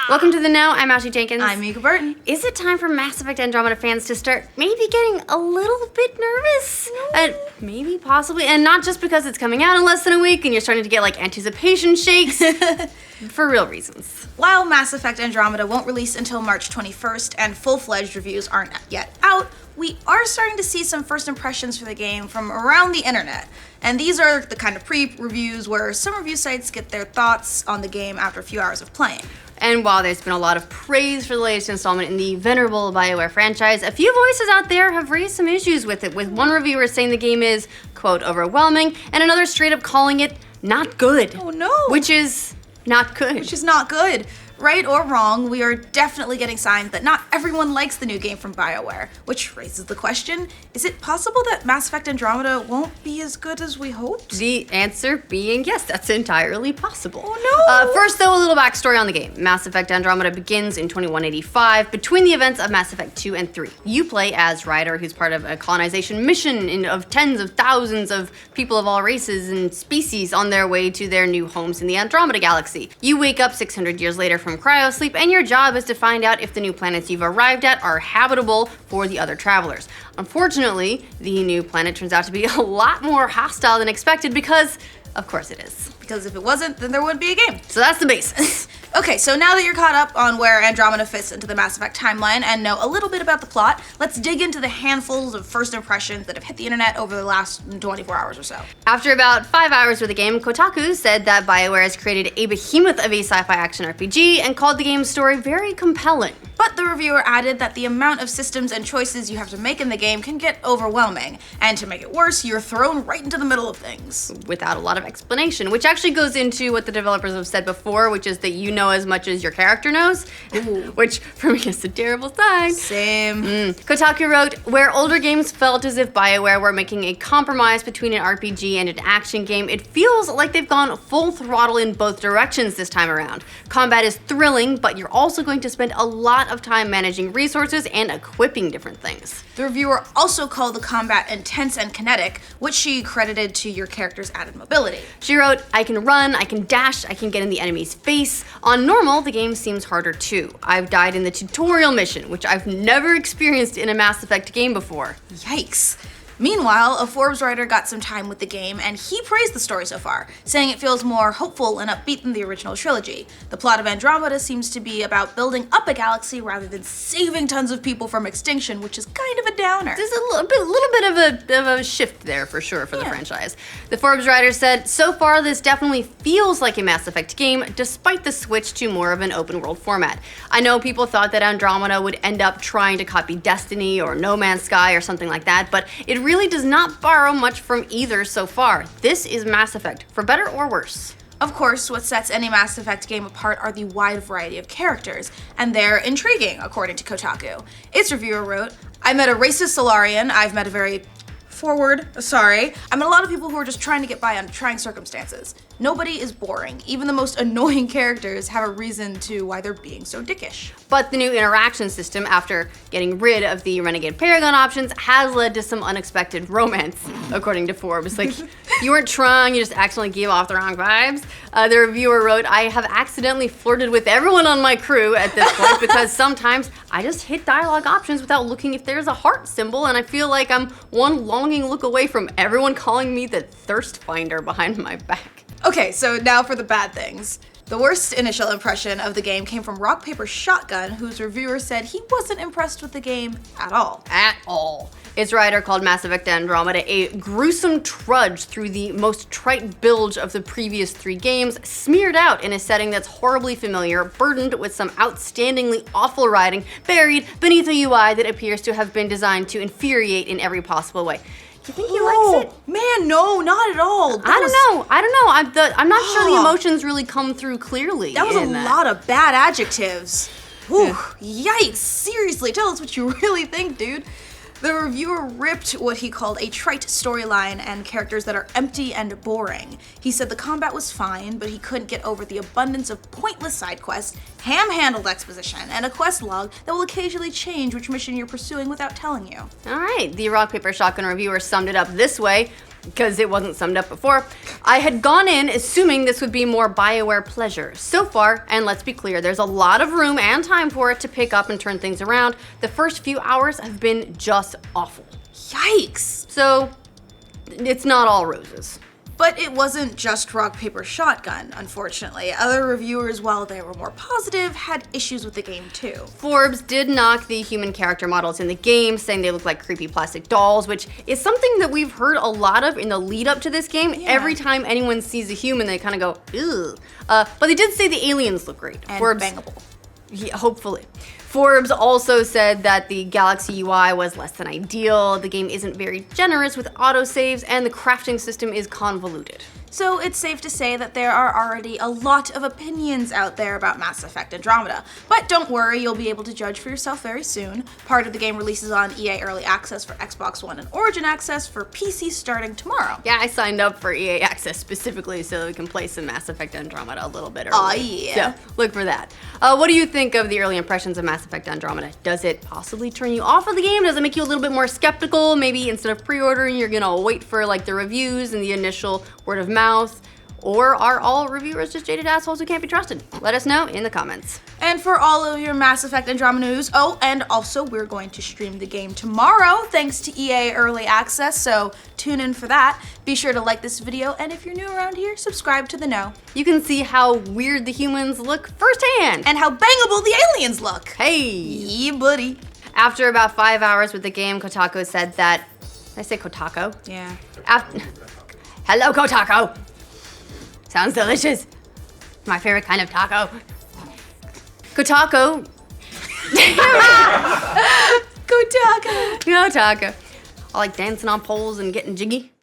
Welcome to The Know. I'm Ashley Jenkins. I'm Mica Burton. Is it time for Mass Effect Andromeda fans to start maybe getting a little bit nervous? Maybe, possibly, and not just because it's coming out in less than a week and you're starting to get like anticipation shakes, for real reasons. While Mass Effect Andromeda won't release until March 21st and full-fledged reviews aren't yet out, we are starting to see some first impressions for the game from around the internet. And these are the kind of pre-reviews where some review sites get their thoughts on the game after a few hours of playing. And while there's been a lot of praise for the latest installment in the venerable Bioware franchise, a few voices out there have raised some issues with it, with one reviewer saying the game is, quote, overwhelming, and another straight up calling it not good. Oh no! Which is not good. Which is not good. Right or wrong, we are definitely getting signs that not everyone likes the new game from Bioware, which raises the question, is it possible that Mass Effect Andromeda won't be as good as we hoped? The answer being yes, that's entirely possible. Oh no! First though, a little backstory on the game. Mass Effect Andromeda begins in 2185 between the events of Mass Effect 2 and 3. You play as Ryder, who's part of a colonization mission of tens of thousands of people of all races and species on their way to their new homes in the Andromeda galaxy. You wake up 600 years later from cryosleep, and your job is to find out if the new planets you've arrived at are habitable for the other travelers. Unfortunately, the new planet turns out to be a lot more hostile than expected because, of course it is. Because if it wasn't, then there wouldn't be a game. So that's the basis. Okay, so now that you're caught up on where Andromeda fits into the Mass Effect timeline and know a little bit about the plot, let's dig into the handfuls of first impressions that have hit the internet over the last 24 hours or so. After about 5 hours with the game, Kotaku said that Bioware has created a behemoth of a sci-fi action RPG and called the game's story very compelling. But the reviewer added that the amount of systems and choices you have to make in the game can get overwhelming, and to make it worse, you're thrown right into the middle of things. Without a lot of explanation, which actually goes into what the developers have said before, which is that you know as much as your character knows, which for me is a terrible sign. Same. Kotaku wrote, where older games felt as if Bioware were making a compromise between an RPG and an action game, it feels like they've gone full throttle in both directions this time around. Combat is thrilling, but you're also going to spend a lot of time managing resources and equipping different things. The reviewer also called the combat intense and kinetic, which she credited to your character's added mobility. She wrote, I can run, I can dash, I can get in the enemy's face. On normal, the game seems harder too. I've died in the tutorial mission, which I've never experienced in a Mass Effect game before. Yikes. Meanwhile, a Forbes writer got some time with the game, and he praised the story so far, saying it feels more hopeful and upbeat than the original trilogy. The plot of Andromeda seems to be about building up a galaxy rather than saving tons of people from extinction, which is kind of a downer. There's a little bit of a shift there for sure for the franchise. The Forbes writer said, so far this definitely feels like a Mass Effect game, despite the switch to more of an open world format. I know people thought that Andromeda would end up trying to copy Destiny or No Man's Sky or something like that, but it really does not borrow much from either so far. This is Mass Effect, for better or worse. Of course, what sets any Mass Effect game apart are the wide variety of characters, and they're intriguing, according to Kotaku. Its reviewer wrote, I met a racist Solarian, I've met a very I met a lot of people who are just trying to get by under trying circumstances. Nobody is boring. Even the most annoying characters have a reason to why they're being so dickish. But the new interaction system, after getting rid of the Renegade Paragon options, has led to some unexpected romance, according to Forbes. Like, you weren't trying, you just accidentally gave off the wrong vibes. The reviewer wrote, I have accidentally flirted with everyone on my crew at this point because sometimes I just hit dialogue options without looking if there's a heart symbol, and I feel like I'm one longing look away from everyone calling me the thirst finder behind my back. Okay, so now for the bad things. The worst initial impression of the game came from Rock Paper Shotgun, whose reviewer said he wasn't impressed with the game at all. At all. Its writer called Mass Effect Andromeda a gruesome trudge through the most trite bilge of the previous 3 games, smeared out in a setting that's horribly familiar, burdened with some outstandingly awful writing, buried beneath a UI that appears to have been designed to infuriate in every possible way. You think he likes it? Man, no, not at all. I don't know. I'm not sure the emotions really come through clearly. That was a lot of bad adjectives. Whew, yikes, seriously, tell us what you really think, dude. The reviewer ripped what he called a trite storyline and characters that are empty and boring. He said the combat was fine, but he couldn't get over the abundance of pointless side quests, ham-handled exposition, and a quest log that will occasionally change which mission you're pursuing without telling you. All right, the Rock Paper Shotgun reviewer summed it up this way. because it wasn't summed up before, I had gone in assuming this would be more Bioware pleasure. So far, and let's be clear, there's a lot of room and time for it to pick up and turn things around. The first few hours have been just awful. Yikes. So, it's not all roses. But it wasn't just rock, paper, shotgun, unfortunately. Other reviewers, while they were more positive, had issues with the game too. Forbes did knock the human character models in the game, saying they look like creepy plastic dolls, which is something that we've heard a lot of in the lead up to this game. Yeah. Every time anyone sees a human, they kind of go, ew. But they did say the aliens look great. And Forbes, bangable. Yeah, hopefully. Forbes also said that the Galaxy UI was less than ideal, the game isn't very generous with autosaves, and the crafting system is convoluted. So it's safe to say that there are already a lot of opinions out there about Mass Effect Andromeda. But don't worry, you'll be able to judge for yourself very soon. Part of the game releases on EA Early Access for Xbox One and Origin Access for PC starting tomorrow. Yeah, I signed up for EA Access specifically so that we can play some Mass Effect Andromeda a little bit early. Oh yeah. So look for that. What do you think of the early impressions of Mass Effect Andromeda? Does it possibly turn you off of the game? Does it make you a little bit more skeptical? Maybe instead of pre-ordering, you're gonna wait for like the reviews and the initial word of mouth? Or are all reviewers just jaded assholes who can't be trusted? Let us know in the comments. And for all of your Mass Effect Andromeda news, oh, and also we're going to stream the game tomorrow thanks to EA Early Access, so tune in for that. Be sure to like this video, and if you're new around here, subscribe to the know. You can see how weird the humans look firsthand. And how bangable the aliens look. Hey! Yeah, buddy. After about 5 hours with the game, Kotaku said that... Did I say Kotaku? Yeah. Hello, Kotaku! Sounds delicious. My favorite kind of taco. Kotaku. Kotaku. Kotaku. I like dancing on poles and getting jiggy.